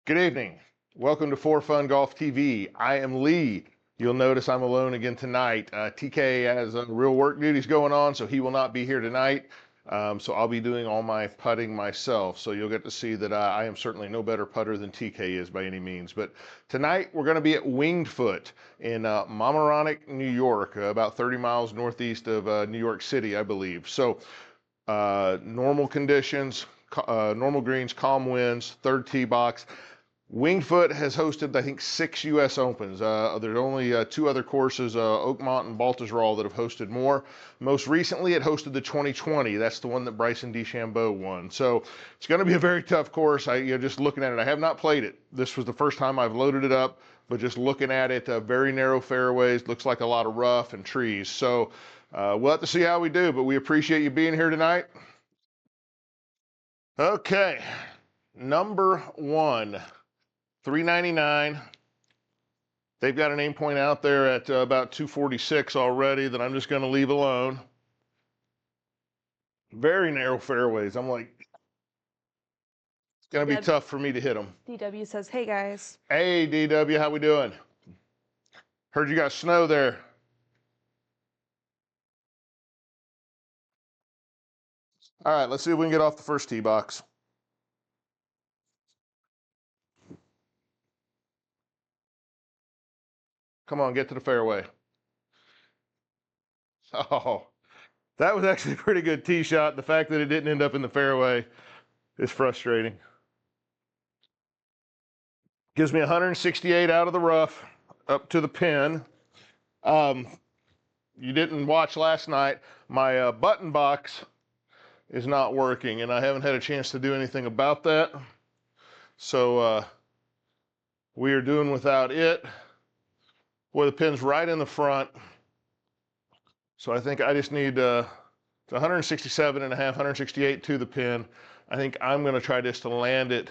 Good evening. Welcome to For Fun Golf TV. I am Lee. You'll notice I'm alone again tonight. TK has real work duties going on, so he will not be here tonight. So I'll be doing all my putting myself. So you'll get to see that I am certainly no better putter than TK is by any means. But tonight we're going to be at Winged Foot in Mamaroneck, New York, about 30 miles northeast of New York City, I believe. So normal conditions, normal greens, calm winds, third tee box. Winged Foot has hosted, I think, 6 U.S. Opens. There's only 2 other courses, Oakmont and Baltusrol, that have hosted more. Most recently, it hosted the 2020. That's the one that Bryson DeChambeau won. So it's going to be a very tough course. Just looking at it, I have not played it. This was the first time I've loaded it up, but just looking at it, very narrow fairways, looks like a lot of rough and trees. So we'll have to see how we do, but we appreciate you being here tonight. Okay, number one. 399. They've got an aim point out there at about 246 already that I'm just going to leave alone. Very narrow fairways. I'm like, it's going to be tough for me to hit them. DW says, hey guys. Hey, DW, how we doing? Heard you got snow there. All right, let's see if we can get off the first tee box. Come on, get to the fairway. Oh, that was actually a pretty good tee shot. The fact that it didn't end up in the fairway is frustrating. Gives me 168 out of the rough up to the pin. You didn't watch last night. My button box is not working, and I haven't had a chance to do anything about that. So we are doing without it. Boy, the pin's right in the front. So I think I just need 167 and a half, 168 to the pin. I think I'm going to try just to land it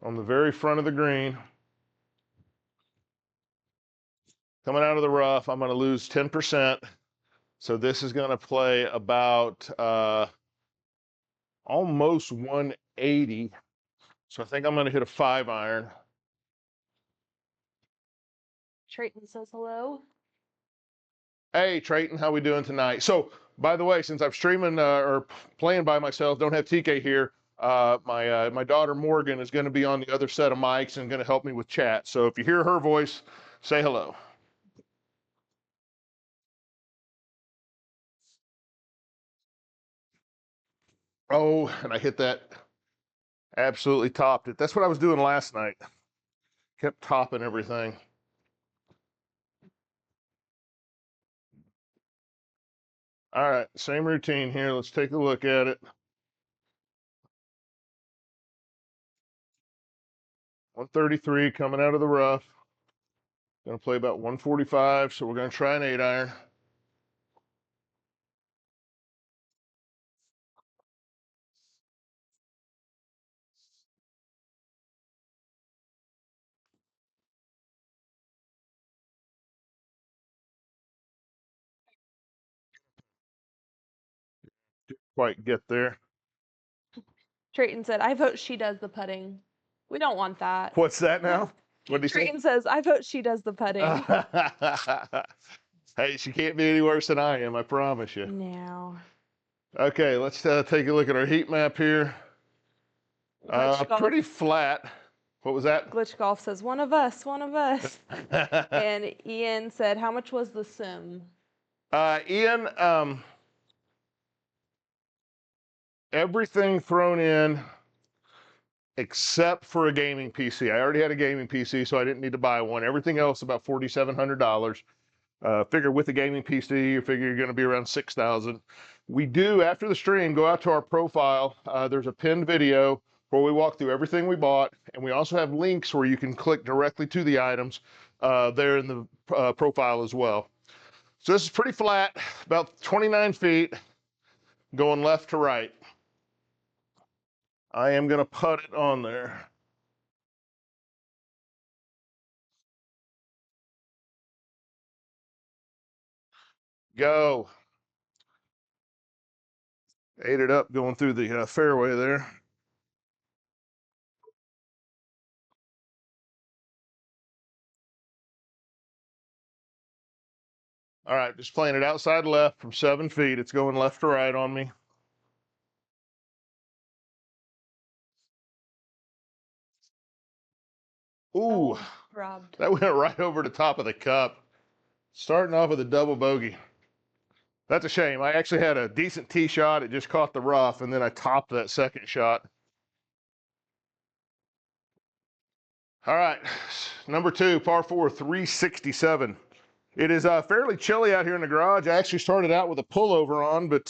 on the very front of the green. Coming out of the rough, I'm going to lose 10%. So this is going to play about almost 180. So I think I'm going to hit a 5-iron. Trayton says hello. Hey, Trayton, how we doing tonight? So, by the way, since I'm streaming or playing by myself, don't have TK here, my daughter Morgan is going to be on the other set of mics and going to help me with chat. So if you hear her voice, say hello. Oh, and I hit that. Absolutely topped it. That's what I was doing last night. Kept topping everything. All right, same routine here. Let's take a look at it. 133 coming out of the rough. Going to play about 145, so we're going to try an 8-iron. Didn't quite get there. Trayton said, I vote she does the putting. We don't want that. What's that now? What did he say? Trayton says, I vote she does the putting. Hey, she can't be any worse than I am, I promise you. No. Okay, let's take a look at our heat map here. Pretty flat. What was that? Glitch Golf says, one of us, one of us. And Ian said, how much was the sim? Ian, everything thrown in except for a gaming PC. I already had a gaming PC, so I didn't need to buy one. Everything else about $4,700. Figure with a gaming PC, you figure you're going to be around 6,000. We do, after the stream, go out to our profile. There's a pinned video where we walk through everything we bought, and we also have links where you can click directly to the items there in the profile as well. So this is pretty flat, about 29 feet, going left to right. I am going to put it on there. Go. Ate it up going through the fairway there. All right, just playing it outside left from 7 feet. It's going left to right on me. Ooh, Robbed. that went right over the top of the cup. Starting off with a double bogey. That's a shame. I actually had a decent tee shot. It just caught the rough, and then I topped that second shot. All right, number 2, par 4, 367. It is fairly chilly out here in the garage. I actually started out with a pullover on, but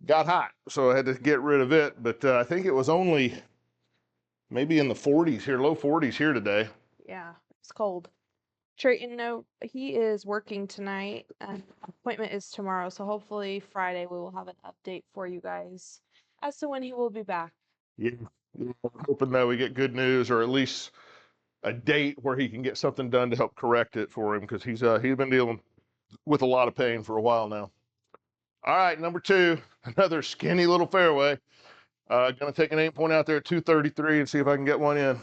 got hot, so I had to get rid of it. But I think it was only maybe in the 40s here, low 40s here today. Yeah, it's cold. Trayton, no, he is working tonight, and appointment is tomorrow. So hopefully Friday we will have an update for you guys as to when he will be back. Yeah, I'm hoping that we get good news, or at least a date where he can get something done to help correct it for him, because he's been dealing with a lot of pain for a while now. All right, number 2, another skinny little fairway. Gonna take an 8-point out there at 233 and see if I can get one in.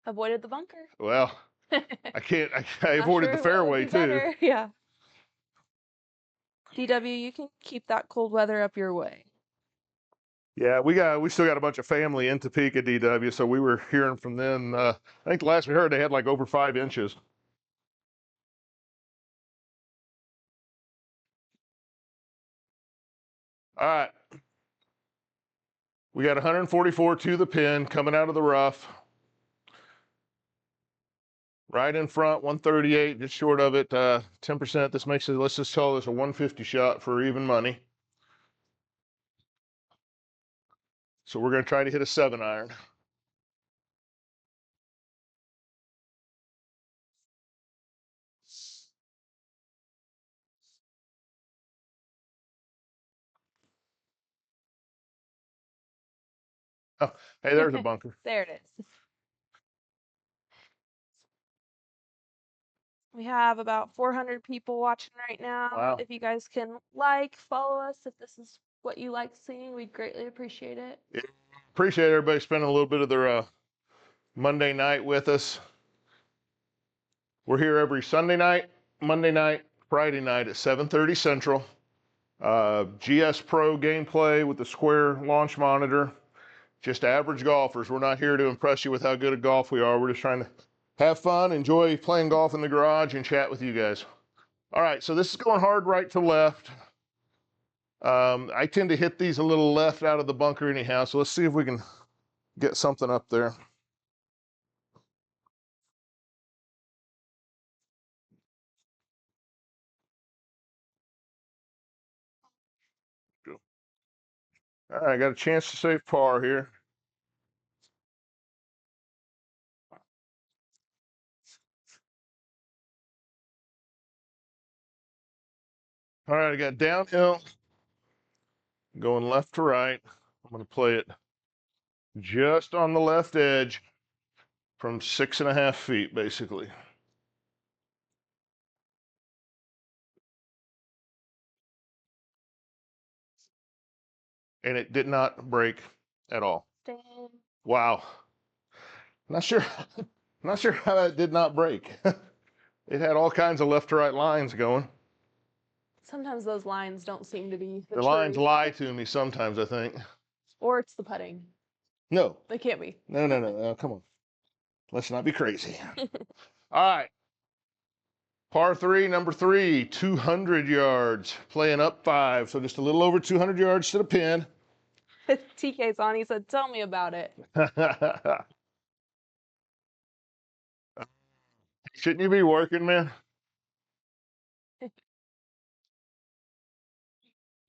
Avoided the bunker. Well, I can't. I Not avoided sure the what would fairway be too. better. Yeah. DW, you can keep that cold weather up your way. Yeah, we still got a bunch of family in Topeka, DW, so we were hearing from them. I think the last we heard they had like over 5 inches. All right, we got 144 to the pin coming out of the rough. Right in front, 138, just short of it, 10%. This makes it, let's just call this a 150 shot for even money. So we're going to try to hit a 7-iron. Oh, hey, there's a bunker. There it is. We have about 400 people watching right now. Wow. If you guys can like, follow us, if this is what you like seeing, we'd greatly appreciate it. Yeah, appreciate everybody spending a little bit of their Monday night with us. We're here every Sunday night, Monday night, Friday night at 7:30 Central. GS Pro gameplay with the square launch monitor. Just average golfers. We're not here to impress you with how good at golf we are. We're just trying to have fun, enjoy playing golf in the garage, and chat with you guys. All right, so this is going hard right to left. I tend to hit these a little left out of the bunker anyhow, so let's see if we can get something up there. All right, I got a chance to save par here. All right, I got downhill, going left to right. I'm going to play it just on the left edge from 6.5 feet, basically. And it did not break at all. Dang. Wow. Not sure, not sure how that did not break. It had all kinds of left to right lines going. Sometimes those lines don't seem to be The lines lie to me sometimes, I think. Or it's the putting. No. They can't be. No, come on. Let's not be crazy. All right. Par 3, number 3, 200 yards, playing up 5, so just a little over 200 yards to the pin. TK's on. He said, "Tell me about it." Shouldn't you be working, man?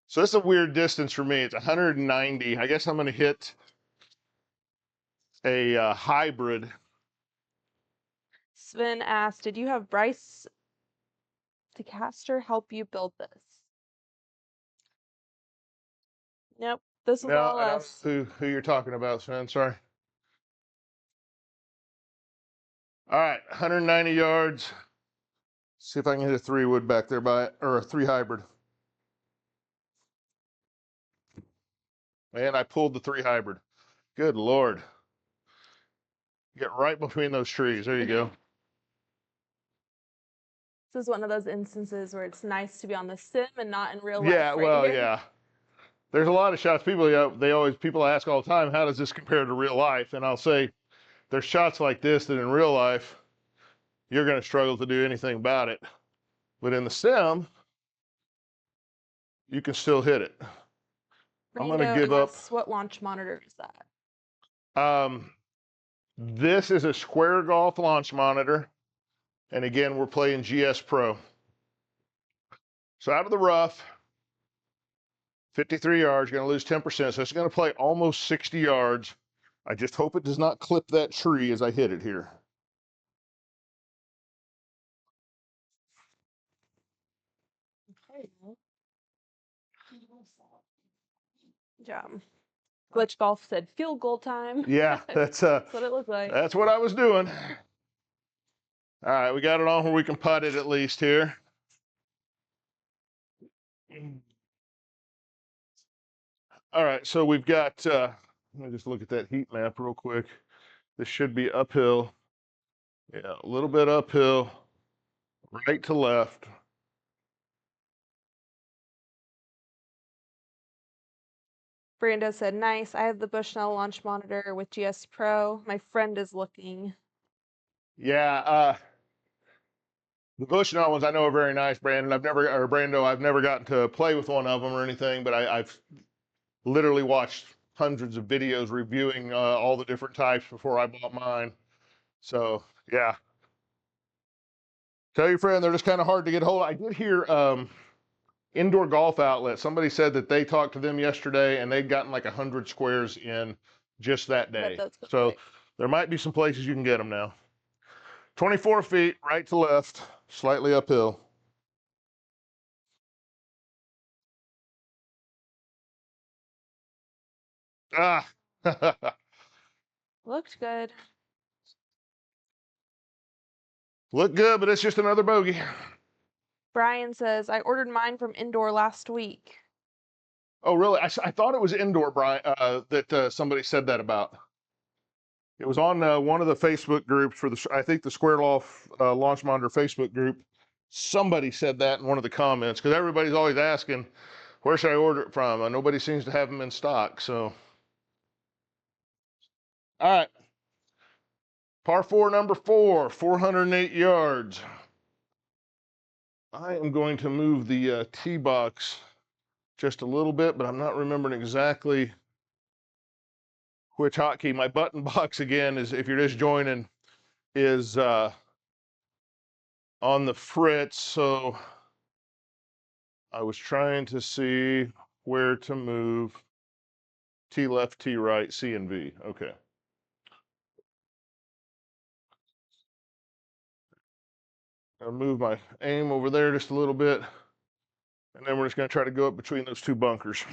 So this is a weird distance for me. It's 190. I guess I'm going to hit a hybrid. Sven asked, "Did you have Bryce DeCaster help you build this?" Nope. This was No, all I don't us. know who you're talking about, Sven. Sorry. All right, 190 yards. See if I can hit a 3-wood back there or a 3 hybrid. And I pulled the 3 hybrid. Good Lord. Get right between those trees. There you go. This is one of those instances where it's nice to be on the sim and not in real life. Yeah, right well, here. yeah. There's a lot of shots. People, people ask all the time, how does this compare to real life? And I'll say, there's shots like this that in real life, you're going to struggle to do anything about it. But in the sim, you can still hit it. I'm going to give up. What launch monitor is that? This is a Square Golf launch monitor. And again, we're playing GS Pro. So out of the rough, 53 yards, you're going to lose 10%. So it's going to play almost 60 yards. I just hope it does not clip that tree as I hit it here. Okay. Good job. Glitch Golf said field goal time. Yeah, that's what it looked like. That's what I was doing. All right, we got it on where we can putt it at least here. All right, so we've got, let me just look at that heat map real quick. This should be uphill. Yeah, a little bit uphill, right to left. Brando said, nice. I have the Bushnell launch monitor with GS Pro. My friend is looking. Yeah, the Bushnell ones I know are very nice, Brando. I've never gotten to play with one of them or anything, but I've literally watched hundreds of videos reviewing all the different types before I bought mine. So, yeah. Tell your friend they're just kind of hard to get hold of. I did hear Indoor Golf Outlet. Somebody said that they talked to them yesterday and they'd gotten like 100 squares in just that day. So there might be some places you can get them now. 24 feet, right to left, slightly uphill. Ah. Looked good. Looked good, but it's just another bogey. Brian says, I ordered mine from Indoor last week. Oh, really? I thought it was Indoor, Brian, that somebody said that about. It was on one of the Facebook groups for I think the Square Golf Launch Monitor Facebook group. Somebody said that in one of the comments because everybody's always asking, where should I order it from? Nobody seems to have them in stock. So, all right. Par 4, number 4, 408 yards. I am going to move the tee box just a little bit, but I'm not remembering exactly which hotkey. My button box, again, is, if you're just joining, is on the fritz. So I was trying to see where to move. T left, T right, C and V. Okay. I'll move my aim over there just a little bit. And then we're just going to try to go up between those two bunkers.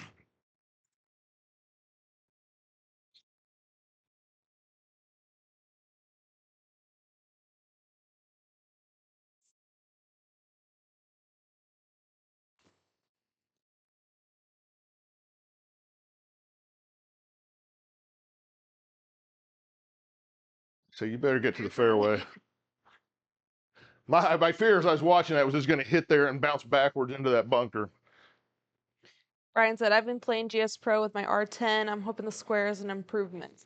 So you better get to the fairway. My fear as I was watching that was just going to hit there and bounce backwards into that bunker. Brian said, I've been playing GS Pro with my R10. I'm hoping the square is an improvement.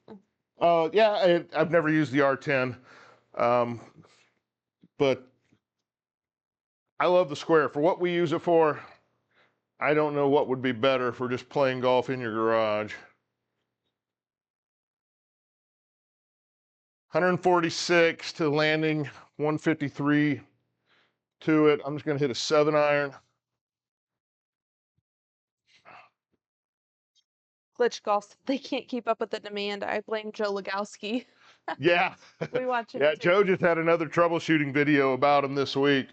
Yeah, I've never used the R10, but I love the square. For what we use it for, I don't know what would be better for just playing golf in your garage. 146 to landing, 153 to it. I'm just going to hit a 7-iron. Glitch Golf, they can't keep up with the demand. I blame Joe Legowski. Yeah. We watch him. Yeah, too. Joe just had another troubleshooting video about him this week.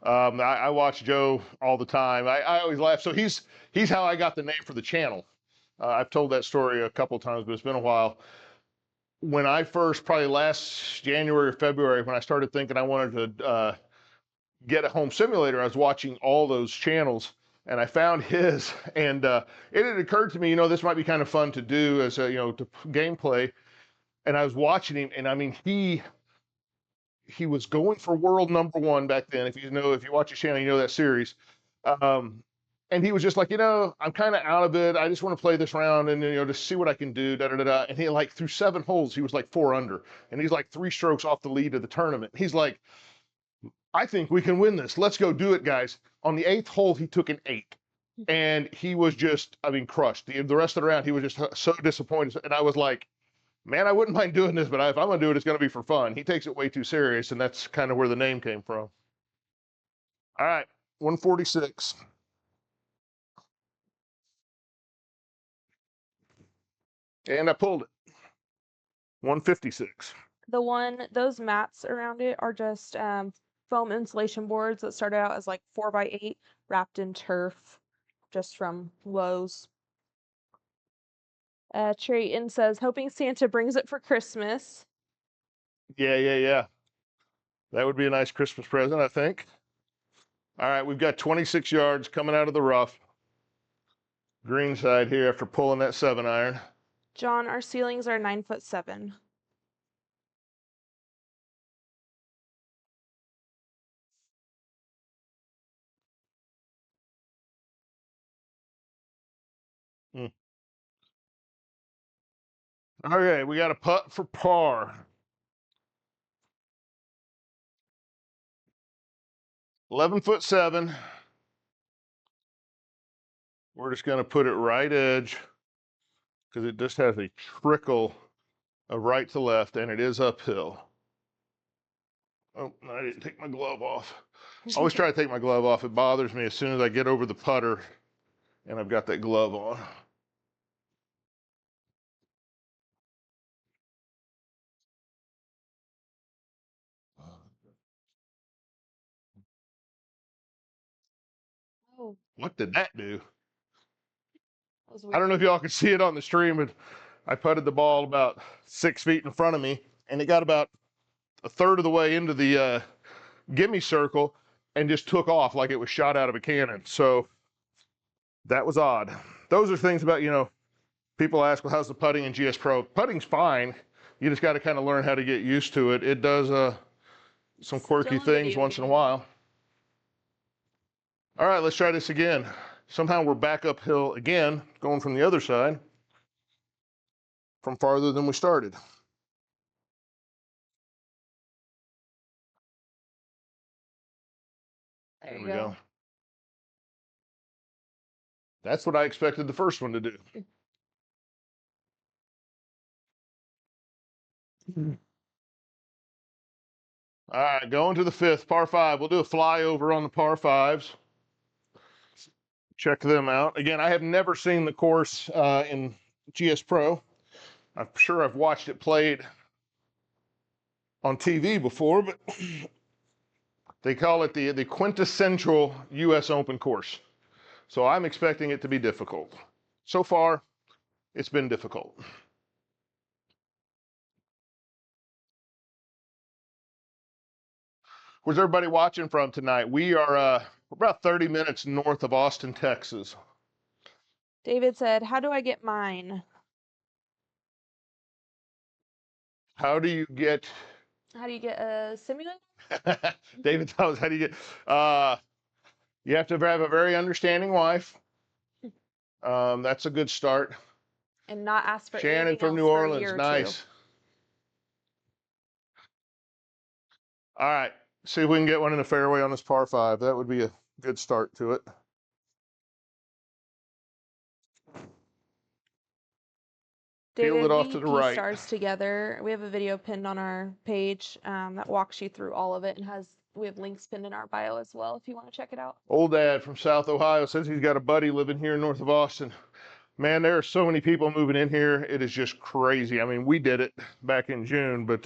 I watch Joe all the time. I always laugh. So he's how I got the name for the channel. I've told that story a couple of times, but it's been a while. When I first, probably last January or February, when I started thinking I wanted to get a home simulator, I was watching all those channels. and I found his, and it had occurred to me, this might be kind of fun to do as a, to gameplay. And I was watching him, and I mean, he was going for world number one back then. If you watch his channel, you know that series. Um, and he was just like, I'm kind of out of it. I just want to play this round and just see what I can do. Da da da da. And he through 7 holes, he was like 4 under, and he's like 3 strokes off the lead of the tournament. He's like, I think we can win this. Let's go do it, guys. On the 8th hole, he took an 8. And he was just, crushed. The rest of the round, he was just so disappointed. And I was like, man, I wouldn't mind doing this, but if I'm going to do it, it's going to be for fun. He takes it way too serious, and that's kind of where the name came from. All right, 146. And I pulled it. 156. Those mats around it are just foam insulation boards that started out as like 4x8 wrapped in turf, just from Lowe's. Trayton says, hoping Santa brings it for Christmas. Yeah. That would be a nice Christmas present, I think. All right, we've got 26 yards coming out of the rough. Green side here after pulling that 7-iron. John, our ceilings are 9'7". Okay, we got a putt for par. 11'7". We're just going to put it right edge because it just has a trickle of right to left, and it is uphill. Oh, I didn't take my glove off. I always try to take my glove off. It bothers me as soon as I get over the putter and I've got that glove on. Oh, What did that do? that was I weird. don't know if y'all can see it on the stream, but I putted the ball about 6 feet in front of me, and it got about a third of the way into the gimme circle and just took off like it was shot out of a cannon. So that was odd. Those are things about, people ask, well, how's the putting in GS Pro? Putting's fine. You just got to kind of learn how to get used to it. It does some quirky Still a things video once in a game. while. All right, let's try this again. Somehow we're back uphill again, going from the other side, from farther than we started. There we you go. That's what I expected the first one to do. All right, going to the 5th, par 5. We'll do a flyover on the par 5s. Check them out. Again, I have never seen the course in GS Pro. I'm sure I've watched it played on TV before, but they call it the quintessential US Open course. So I'm expecting it to be difficult. So far, it's been difficult. Where's everybody watching from tonight? We are about 30 minutes north of Austin, Texas. David said, how do I get mine? How do you get a simulator? David tells us, how do you get you have to have a very understanding wife. That's a good start. And not ask for Shannon anything from else New for a Orleans, year or nice. two. All right, see if we can get one in the fairway on this par 5. That would be a good start to it. David, Peeled it off we to the key right. stars together. We have a video pinned on our page that walks you through all of it, and we have links pinned in our bio as well if you want to check it out. Old Dad from South Ohio says he's got a buddy living here north of Austin. Man, there are so many people moving in here. It is just crazy. I mean, we did it back in June, but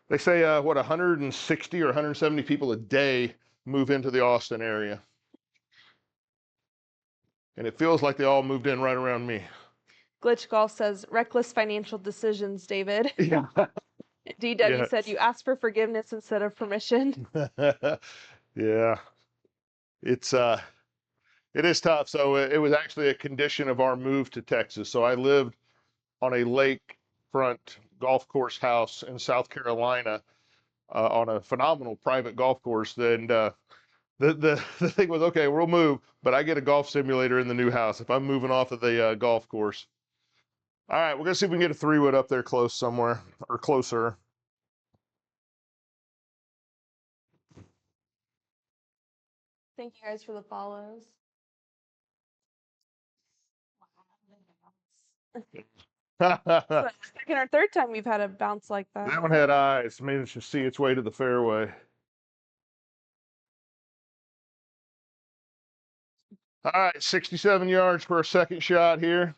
they say, 160 or 170 people a day move into the Austin area. And it feels like they all moved in right around me. Glitch Golf says, reckless financial decisions, David. Yeah. DW said, you asked for forgiveness instead of permission. Yeah. It's It is tough. So it was actually a condition of our move to Texas. So I lived on a lakefront golf course house in South Carolina on a phenomenal private golf course. And the thing was, okay, we'll move, but I get a golf simulator in the new house if I'm moving off of the golf course. All right, we're gonna see if we can get a 3-wood up there close somewhere or closer. Thank you guys for the follows. That Second or third time we've had a bounce like that. one had eyes, managed to see its way to the fairway. All right, 67 yards for a second shot here.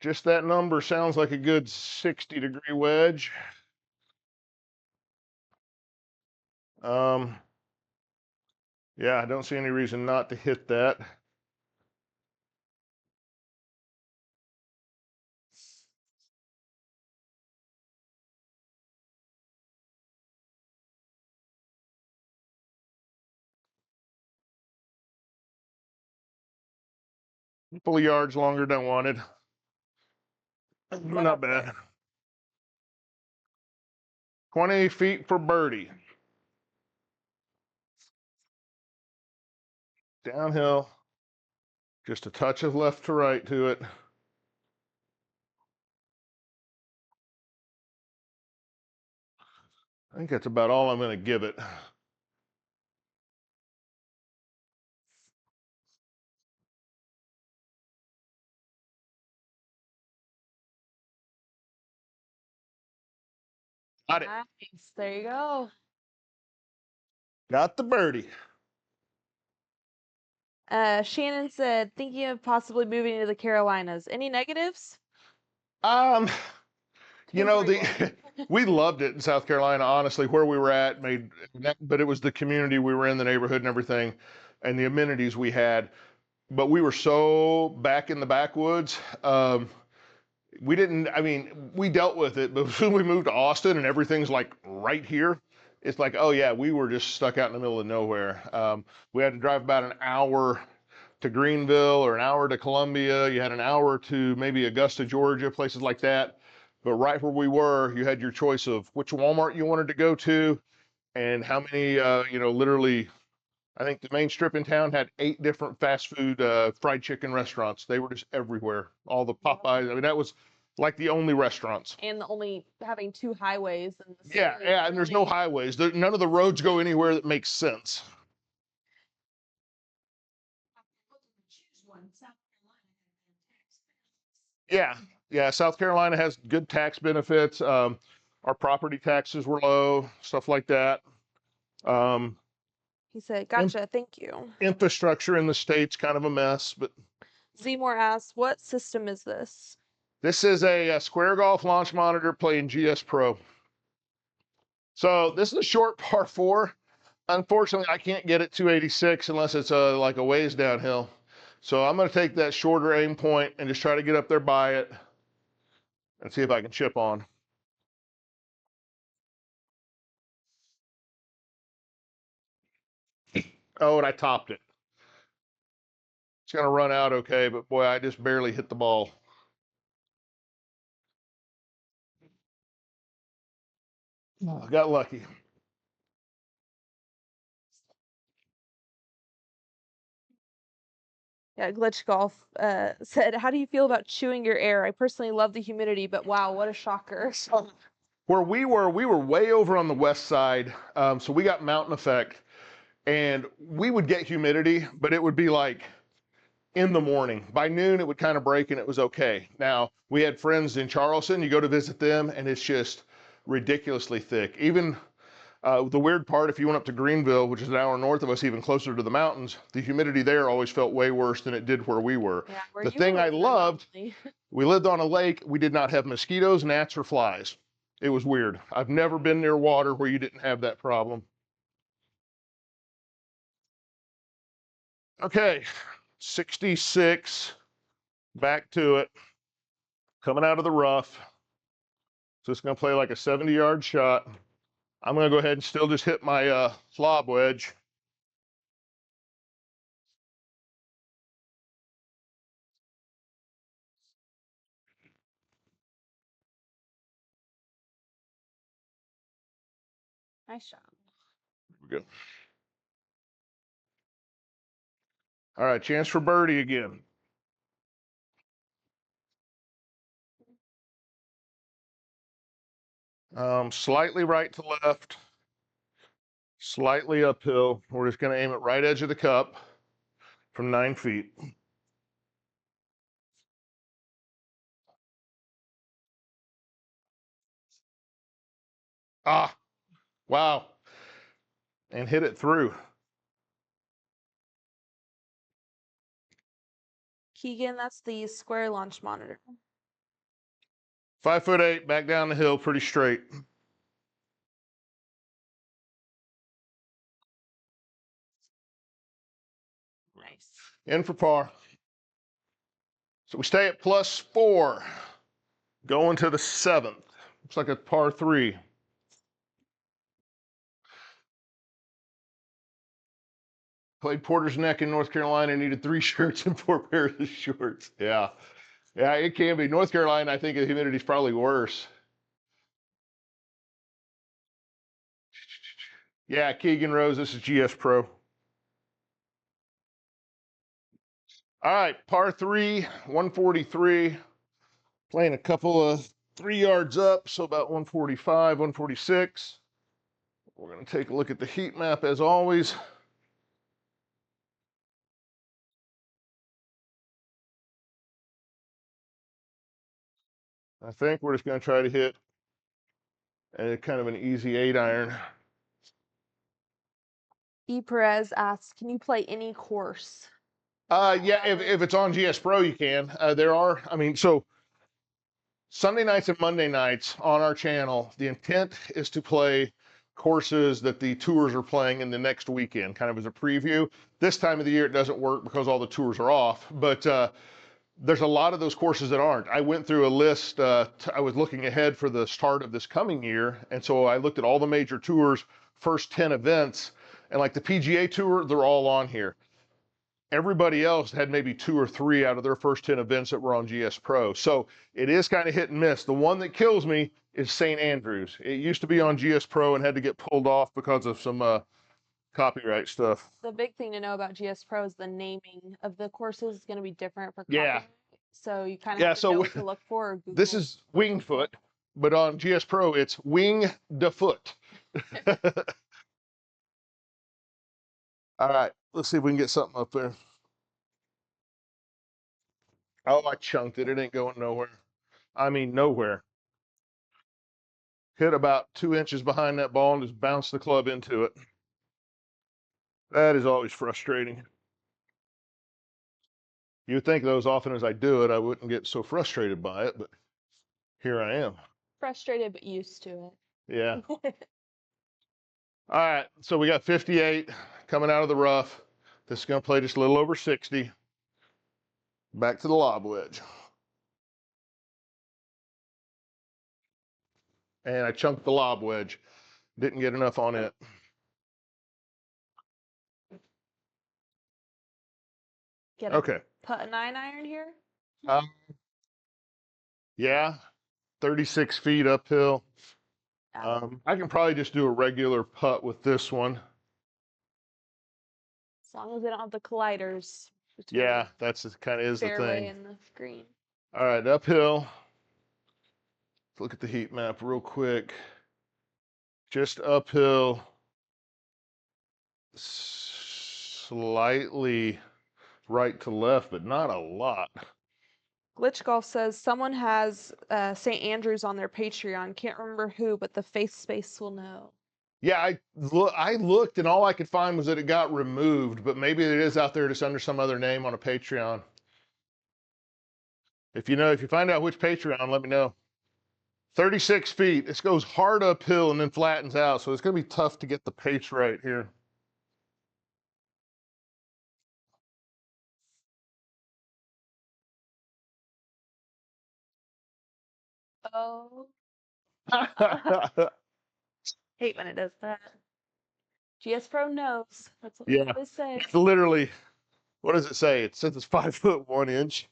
Just that number sounds like a good 60-degree wedge. Yeah, I don't see any reason not to hit that. A couple of yards longer than I wanted. Not bad. 20 feet for birdie. Downhill. Just a touch of left to right to it. I think that's about all I'm going to give it. Got it. Nice. There you go. Got the birdie. Shannon said, thinking of possibly moving to the Carolinas. Any negatives? Um, you know, Seems we loved it in South Carolina, honestly, where we were at, but it was the community we were in, the neighborhood and everything, and the amenities we had. But we were so back in the backwoods. We didn't, I mean, we dealt with it, but when we moved to Austin and everything's like right here, it's like, oh yeah, we were just stuck out in the middle of nowhere. We had to drive about an hour to Greenville or an hour to Columbia. You had an hour to maybe Augusta, Georgia, places like that. But right where we were, you had your choice of which Walmart you wanted to go to and how many, literally, I think the main strip in town had 8 different fast food fried chicken restaurants. They were just everywhere. All the Popeyes. I mean, that was like the only restaurants. and the only having 2 highways in the Yeah, city, yeah, and there's no really. highways. None of the roads go anywhere that makes sense. Yeah, yeah. South Carolina has good tax benefits. Our property taxes were low, stuff like that. Um, He said, in- gotcha, thank you. Infrastructure in the state's kind of a mess, but Zmore asks, what system is this? this is a Square Golf launch monitor playing GS Pro. So this is a short par 4. Unfortunately, I can't get it 286 unless it's like a ways downhill. So I'm going to take that shorter aim point and just try to get up there by it and see if I can chip on. Oh, and I topped it. It's going to run out okay, but boy, I just barely hit the ball. Oh, got lucky. Yeah, Glitch Golf said, how do you feel about chewing your air? I personally love the humidity, but wow, what a shocker. Where we were way over on the west side, so we got mountain effect, and we would get humidity, but it would be like in the morning. By noon, it would kind of break and it was okay. Now, we had friends in Charleston, you go to visit them, and it's just ridiculously thick. Even the weird part, if you went up to Greenville, which is an hour north of us, even closer to the mountains, the humidity there always felt way worse than it did where we were. Yeah, where The you thing were I was loved, lovely. we lived on a lake. We did not have mosquitoes, gnats, or flies. It was weird. I've never been near water where you didn't have that problem. Okay, 66, back to it, coming out of the rough. So it's going to play like a 70-yard shot. I'm going to go ahead and still just hit my lob wedge. Nice job. Here we go. All right, chance for birdie again. Slightly right to left, slightly uphill. We're just going to aim it right edge of the cup from 9 feet. Ah, wow. And hit it through. Keegan, that's the square launch monitor. 5'8", back down the hill, pretty straight. Nice. In for par. So we stay at +4. Going to the 7th. Looks like a par 3. Played Porter's Neck in North Carolina, needed 3 shirts and 4 pairs of shorts. Yeah. Yeah, it can be. North Carolina, I think the humidity's probably worse. Yeah, Keegan Rose, this is GS Pro. All right, par 3, 143. Playing a couple of 3 yards up, so about 145, 146. We're going to take a look at the heat map as always. I think we're just going to try to hit a kind of an easy 8-iron. E. Perez asks, can you play any course? Yeah, if it's on GS Pro, you can. There are, I mean, so Sunday nights and Monday nights on our channel, the intent is to play courses that the tours are playing in the next weekend, kind of as a preview. This time of the year, it doesn't work because all the tours are off, but there's a lot of those courses that aren't. I went through a list. I was looking ahead for the start of this coming year, and so I looked at all the major tours, first 10 events, and like the PGA Tour, they're all on here. Everybody else had maybe 2 or 3 out of their first 10 events that were on GS Pro. So it is kind of hit and miss. The one that kills me is St. Andrews. It used to be on GS Pro and had to get pulled off because of some copyright stuff. The big thing to know about GS Pro is the naming of the courses is going to be different for Yeah. copyright. So you kind of Yeah, have to so know what to look for. Or this Google is Winged Foot, but on GS Pro, it's Wing the Foot. All right, let's see if we can get something up there. Oh, I chunked it. It ain't going nowhere. I mean, nowhere. Hit about 2 inches behind that ball and just bounced the club into it. That is always frustrating. You'd think, though, as often as I do it, I wouldn't get so frustrated by it, but here I am. Frustrated but used to Yeah. it. All right, so we got 58 coming out of the rough. This is going to play just a little over 60. Back to the lob wedge. And I chunked the lob wedge. Didn't get enough on it. Get Okay. Put a 9-iron here. Yeah, 36 feet uphill. I can probably just do a regular putt with this one. As long as they don't have the colliders. Yeah, that's kind of is the fairway thing. and the green. All right, uphill. Let's look at the heat map real quick. Just uphill, slightly right to left, but not a lot. Glitch Golf says someone has St. Andrews on their Patreon. Can't remember who, but the face space will know. Yeah, I looked and all I could find was that it got removed, but maybe it is out there just under some other name on a Patreon. If you find out which Patreon, let me know. 36 feet. This goes hard uphill and then flattens out, so it's going to be tough to get the pace right here. Oh. Hate when it does that. GS Pro knows. That's what Yeah, they say. it's literally, what does it say? It says it's 5'1".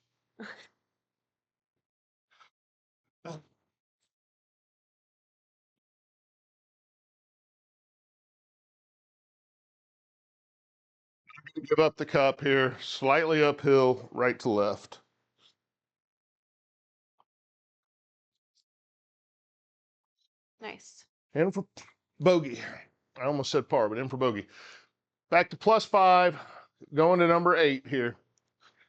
Give up the cup here, slightly uphill, right to left. Nice. In for bogey. I almost said par, but in for bogey. Back to +5, going to number 8 here.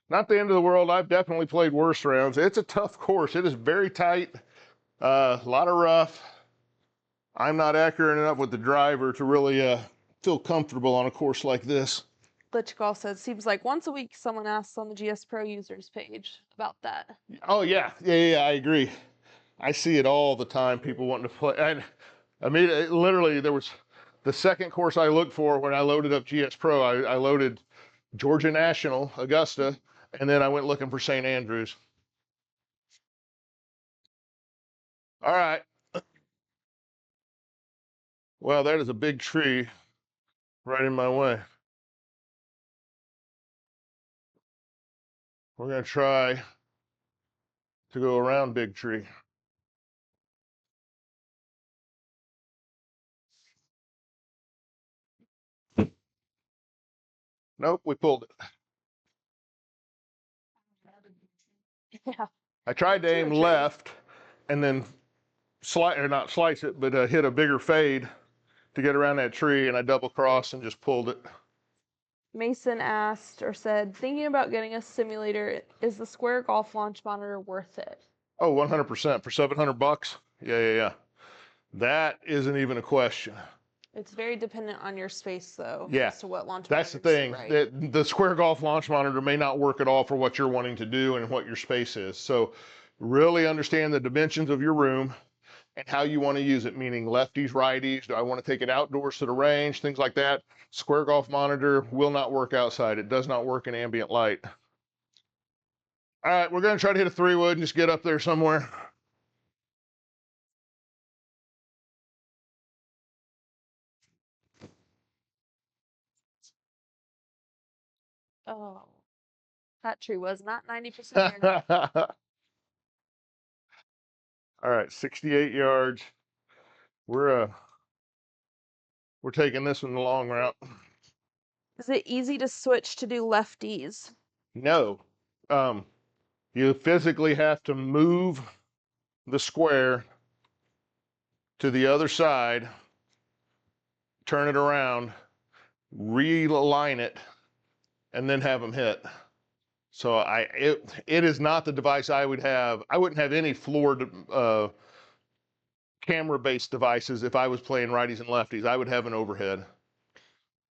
Not the end of the world. I've definitely played worse rounds. It's a tough course. It is very tight, a lot of rough. I'm not accurate enough with the driver to really feel comfortable on a course like this. Glitch Golf says, seems like once a week someone asks on the GS Pro users page about that. Oh, yeah. Yeah, I agree. I see it all the time, people wanting to play. And I mean, literally, there was the second course I looked for when I loaded up GS Pro. I loaded Georgia National, Augusta, and then I went looking for St. Andrews. All right. Well, that is a big tree right in my way. We're going to try to go around big tree. Nope, we pulled it. Yeah. I tried to aim left and then not slice it, but hit a bigger fade to get around that tree, and I double crossed and just pulled it. Mason asked or said, thinking about getting a simulator, is the Square Golf launch monitor worth it? Oh, 100% for $700. Yeah. That isn't even a question. It's very dependent on your space, though. Yeah, as to what launch that's the monitors, thing. right? The Square Golf launch monitor may not work at all for what you're wanting to do and what your space is. So really understand the dimensions of your room and how you want to use it, meaning lefties, righties. Do I want to take it outdoors to the range, things like that? Square Golf monitor will not work outside. It does not work in ambient light. All right, we're going to try to hit a 3-wood and just get up there somewhere. Oh, that tree was not 90% there. All right, 68 yards. We're taking this one the long route. Is it easy to switch to do lefties? No. You physically have to move the square to the other side, turn it around, realign it, and then have them hit. So it is not the device I would have. I wouldn't have any floored camera-based devices if I was playing righties and lefties. I would have an overhead.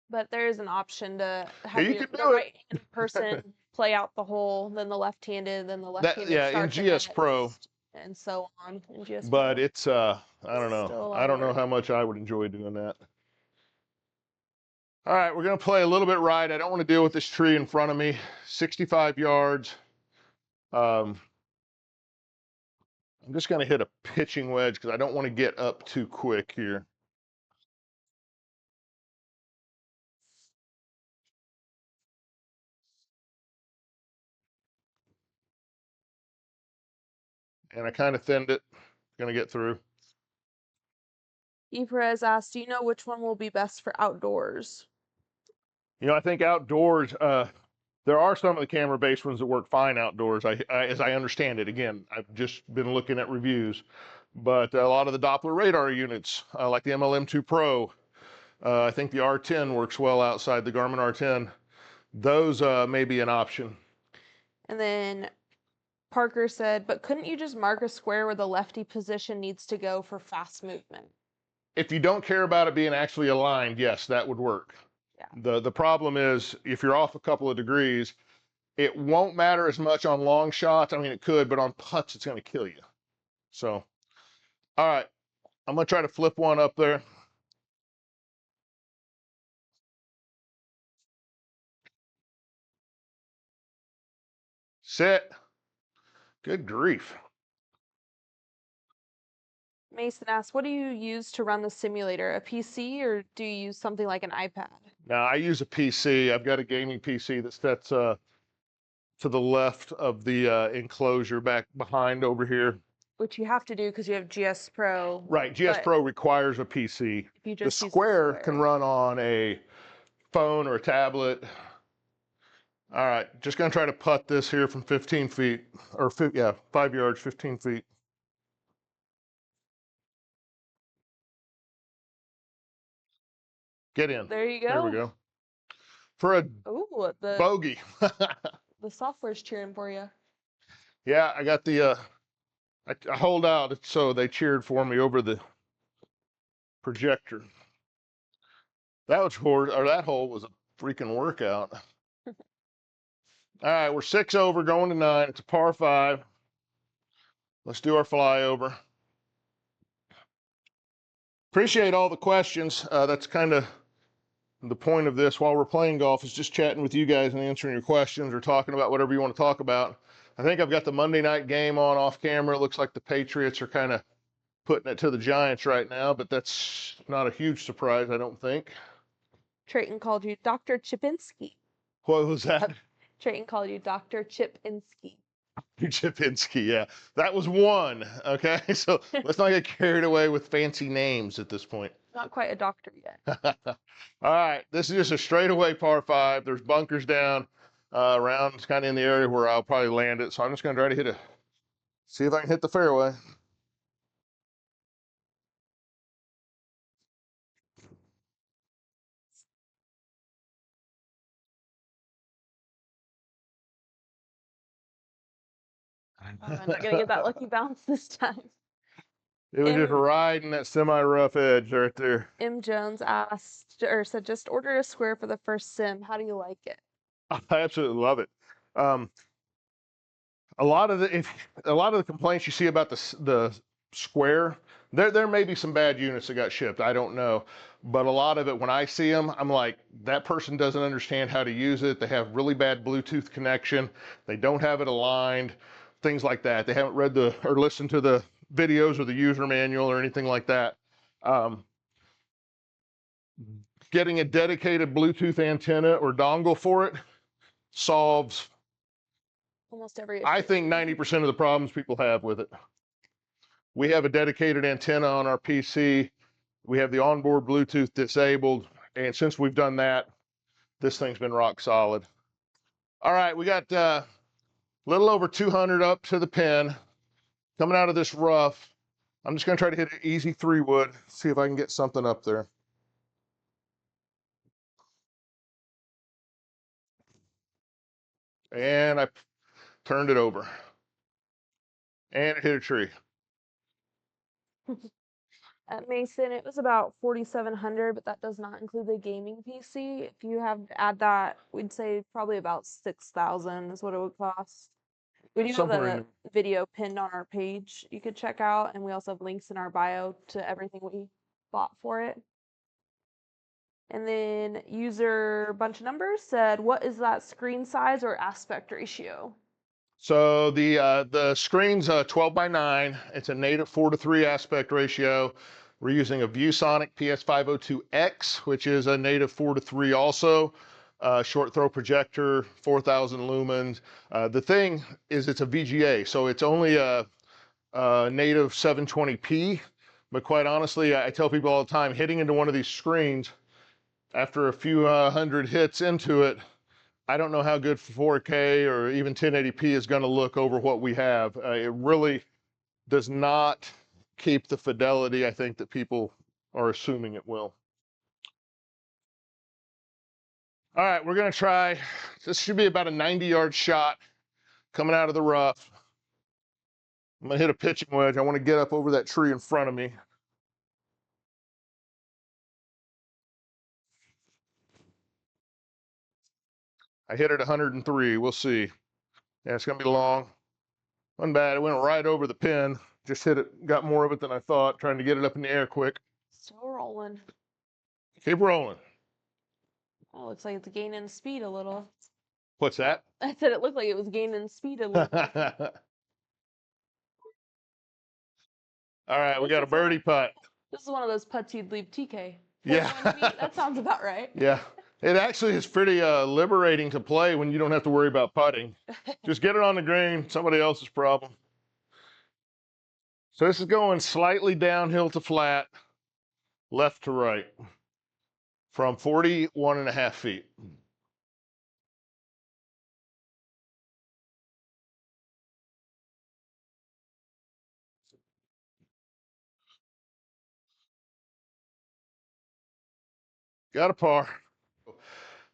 But there is an option to have Yeah, you the can do it. right-handed person play out the hole, then the left-handed, then the left-handed Yeah, in start the GS Pro. next, and so on in GS But Pro. it's I don't know. Still a lot I of don't know work. how much I would enjoy doing that. All right, we're going to play a little bit right. I don't want to deal with this tree in front of me. 65 yards. I'm just going to hit a pitching wedge because I don't want to get up too quick here. And I kind of thinned it. Going to get through. Perez asked, do you know which one will be best for outdoors? You know, I think outdoors, there are some of the camera-based ones that work fine outdoors, as I understand it. Again, I've just been looking at reviews. But a lot of the Doppler radar units, like the MLM2 Pro, I think the R10 works well outside the Garmin R10. Those may be an option. And then Parker said, but couldn't you just mark a square where the lefty position needs to go for fast movement? If you don't care about it being actually aligned, yes, that would work. Yeah. The problem is if you're off a couple of degrees, it won't matter as much on long shots. I mean, it could, but on putts, it's going to kill you. So, all right, I'm going to try to flip one up there. Sit. Good grief. Mason asked, what do you use to run the simulator? A PC or do you use something like an iPad? Now, I use a PC. I've got a gaming PC that sets to the left of the enclosure back behind over here. Which you have to do because you have GS Pro. Right, GS Pro requires a PC. If you The just use Square can run on a phone or a tablet. All right, just gonna try to putt this here from 15 feet, or yeah, 5 yards, 15 feet. Get in. There you There we go. go. For a Ooh, bogey. the software's cheering for you. Yeah, I got the, I hold out, so they cheered for me over the projector. That hole was a freaking workout. All right, we're 6 over, going to 9. It's a par 5. Let's do our flyover. Appreciate all the questions. That's kind of the point of this while we're playing golf, is just chatting with you guys and answering your questions or talking about whatever you want to talk about. I think I've got the Monday night game on off camera. It looks like the Patriots are kind of putting it to the Giants right now, but that's not a huge surprise, I don't think. Trayton called you Dr. Chipinski. What was that? Trayton called you Dr. Chipinski. Chipinski, yeah. That was one, okay? So let's not get carried away with fancy names at this point. Not quite a doctor yet. All right, this is just a straightaway par 5. There's bunkers down around, kind of in the area where I'll probably land it. So I'm just going to try to see if I can hit the fairway. I'm not gonna get that lucky bounce this time. It was just riding that semi-rough edge right there. M. Jones asked, or said, just ordered a square for the first sim. How do you like it? I absolutely love it. A lot of the complaints you see about the square, there may be some bad units that got shipped. I don't know, but a lot of it, when I see them, I'm like, that person doesn't understand how to use it. They have really bad Bluetooth connection. They don't have it aligned, things like that. They haven't read or listened to the videos or the user manual or anything like that. Getting a dedicated Bluetooth antenna or dongle for it solves Almost every issue. I think 90% of the problems people have with it. We have a dedicated antenna on our PC. We have the onboard Bluetooth disabled. And since we've done that, this thing's been rock solid. All right, we got a little over 200 up to the pin. Coming out of this rough, I'm just going to try to hit an easy 3-wood, see if I can get something up there. And I turned it over. And it hit a tree. At Mason, it was about 4,700, but that does not include the gaming PC. If you have to add that, we'd say probably about 6,000 is what it would cost. We do have Somewhere in the video pinned on our page you could check out, and we also have links in our bio to everything we bought for it. And then user bunch of numbers said, what is that screen size or aspect ratio? So the screen's 12:9. It's a native 4:3 aspect ratio. We're using a ViewSonic PS502X, which is a native 4:3 also. Short throw projector, 4,000 lumens. The thing is, it's a VGA, so it's only a native 720p. But quite honestly, I tell people all the time, hitting into one of these screens, after a few hundred hits into it, I don't know how good 4K or even 1080p is going to look over what we have. It really does not keep the fidelity I think that people are assuming it will. All right, we're going to try. This should be about a 90-yard shot coming out of the rough. I'm going to hit a pitching wedge. I want to get up over that tree in front of me. I hit it 103. We'll see. Yeah, it's going to be long. Wasn't bad. It went right over the pin. Just hit it, got more of it than I thought, trying to get it up in the air quick. Still rolling. Keep rolling. Oh, looks like it's gaining speed a little. What's that? I said it looked like it was gaining speed a little. All right, we got a birdie putt. This is one of those putts you'd leave TK. Yeah. 41 feet, that sounds about right. Yeah. It actually is pretty liberating to play when you don't have to worry about putting. Just get it on the green, somebody else's problem. So this is going slightly downhill to flat, left to right. from 41.5 feet. Got a par.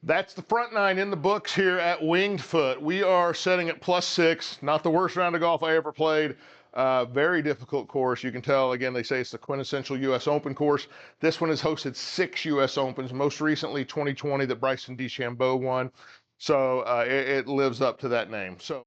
That's the front nine in the books here at Winged Foot. We are setting at +6. Not the worst round of golf I ever played. Very difficult course. You can tell, again, they say it's the quintessential U.S. Open course. This one has hosted 6 U.S. Opens, most recently 2020 that Bryson DeChambeau won. So it lives up to that name. So.